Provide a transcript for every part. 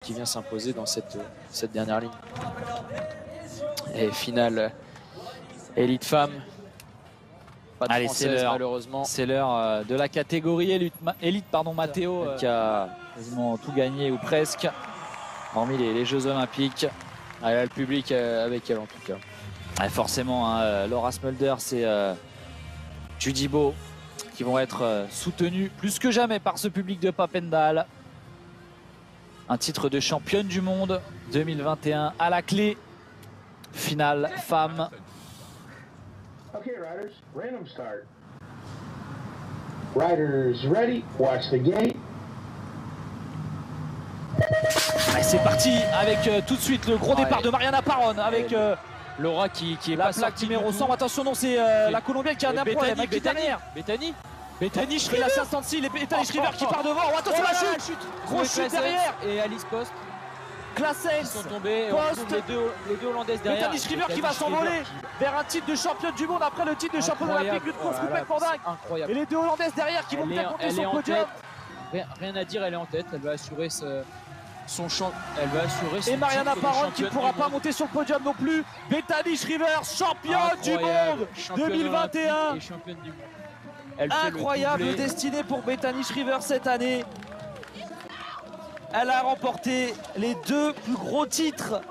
qui vient s'imposer dans cette dernière ligne. Et finale élite femme. Pas de française, malheureusement. C'est l'heure de la catégorie élite pardon, Matteo qui a quasiment tout gagné ou presque, hormis les Jeux Olympiques. Elle a le public avec elle en tout cas. Et forcément, hein, Laura Smulders et Judy Bow qui vont être soutenus plus que jamais par ce public de Papendal. Un titre de championne du monde 2021 à la clé. Finale femme. Okay, riders, random start. Riders ready, watch the gate. C'est parti avec tout de suite le gros départ de Mariana Parón avec Laura qui est la pas plaque numéro 100. Attention, non, c'est la Colombienne qui a un problème. Bethany Shriver, la 66, et Bethany Shriver qui part devant. Oh, attention, la chute. Grosse chute derrière. Et Alice Post. Classens, ils sont tombés. Post, les deux Hollandaises derrière. Bethany Shriver qui va s'envoler vers un titre de championne du monde après le titre de championne olympique. Une course complètement dingue. Incroyable. Et les deux Hollandaises derrière qui vont peut-être monter son podium. Rien à dire, elle est en tête. Elle va assurer son champ. Elle va assurer son. Et Mariana Parón qui ne pourra pas monter sur le podium non plus. Bethany Shriver, championne du monde 2021. Et championne du monde. Incroyable destinée pour Bethany Shriver cette année. Elle a remporté les deux plus gros titres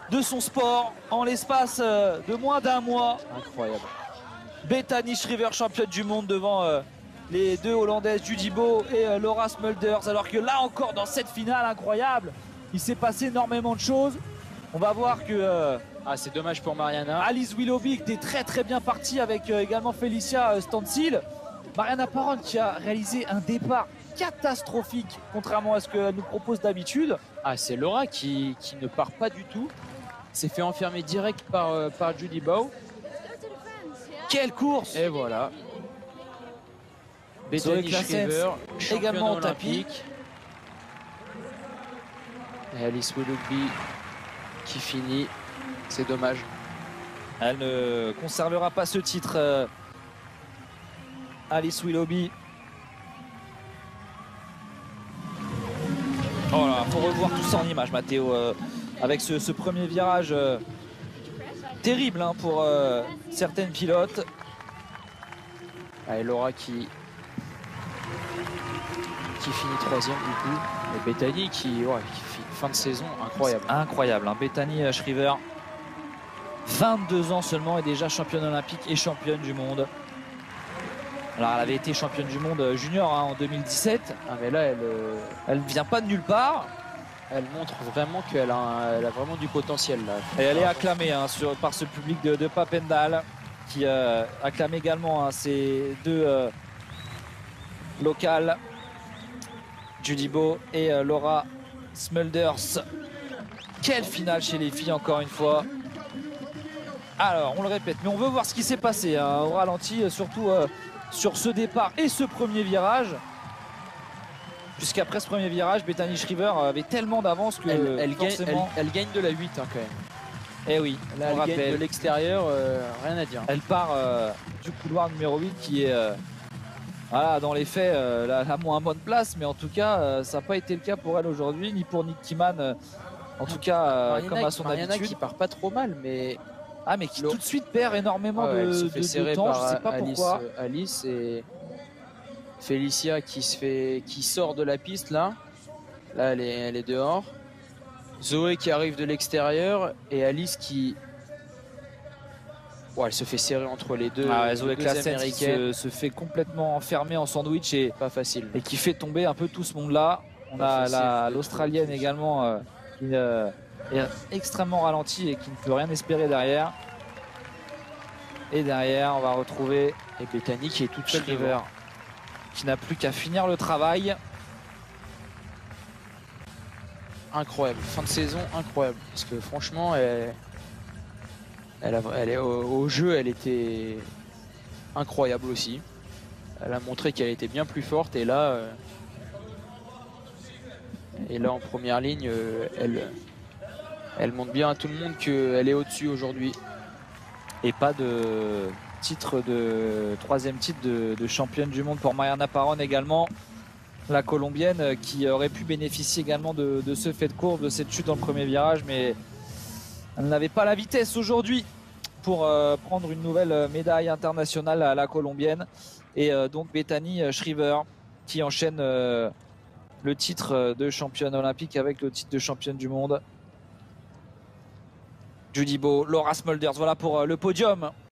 de son sport en l'espace de moins d'un mois. Incroyable. Bethany Shriver, championne du monde devant les deux Hollandaises Judy Bow et Laura Smulders. Alors que là encore dans cette finale incroyable, il s'est passé énormément de choses. On va voir que c'est dommage pour Mariana. Alice Willoughby était très bien partie avec également Felicia Stansfield. Mariana Parón qui a réalisé un départ catastrophique contrairement à ce qu'elle nous propose d'habitude. C'est Laura qui ne part pas du tout. S'est fait enfermer direct par Judy Bow. Quelle course! Et voilà. Bethany Shriver, également en tapis. Et Alice Willoughby qui finit. C'est dommage. Elle ne conservera pas ce titre. Alice Willoughby. Oh là, faut revoir tout ça en image, Matteo, avec ce premier virage terrible hein, pour certaines pilotes. Et Laura qui finit troisième du coup. Et Bethany qui fin de saison incroyable. Incroyable, hein. Bethany Shriver, 22 ans seulement et déjà championne olympique et championne du monde. Alors elle avait été championne du monde junior hein, en 2017. Mais là elle vient pas de nulle part. Elle montre vraiment qu'elle a vraiment du potentiel là. Et elle est acclamée hein, par ce public de Papendal qui acclame également hein, ces deux locales, Judy Bow et Laura Smulders. Quelle finale chez les filles encore une fois. Alors on le répète, mais on veut voir ce qui s'est passé hein, au ralenti, surtout sur ce départ et ce premier virage. Puisqu'après ce premier virage, Bethany Shriver avait tellement d'avance que elle gagne de la 8 hein, quand même. Eh oui, là, elle gagne de l'extérieur, rien à dire. Elle part du couloir numéro 8 qui est voilà, dans les faits la moins bonne place, mais en tout cas ça n'a pas été le cas pour elle aujourd'hui, ni pour Nick Kiman, en tout cas comme à son habitude. Mariana qui part pas trop mal, mais qui tout de suite perd énormément de temps, je sais pas pourquoi. Alice et Felicia qui sort de la piste là elle est dehors. Zoé qui arrive de l'extérieur et Alice qui elle se fait serrer entre les deux. Zoé Claessens qui se fait complètement enfermer en sandwich et pas facile et qui fait tomber un peu tout ce monde là. On a l'Australienne également qui est extrêmement ralentie et qui ne peut rien espérer derrière. Et derrière on va retrouver Bethany qui est toute seule Shriver qui n'a plus qu'à finir le travail. Incroyable, fin de saison incroyable parce que franchement elle est au jeu, elle était incroyable aussi. Elle a montré qu'elle était bien plus forte et là en première ligne elle montre bien à tout le monde qu'elle est au-dessus aujourd'hui. Et pas de troisième titre de championne du monde pour Mariana Parón également. la colombienne, qui aurait pu bénéficier également de ce fait de courbe, de cette chute dans le premier virage, mais elle n'avait pas la vitesse aujourd'hui pour prendre une nouvelle médaille internationale à la colombienne. Et donc Bethany Shriver qui enchaîne le titre de championne olympique avec le titre de championne du monde. Judy Baugh, Laura Smulders, voilà pour le podium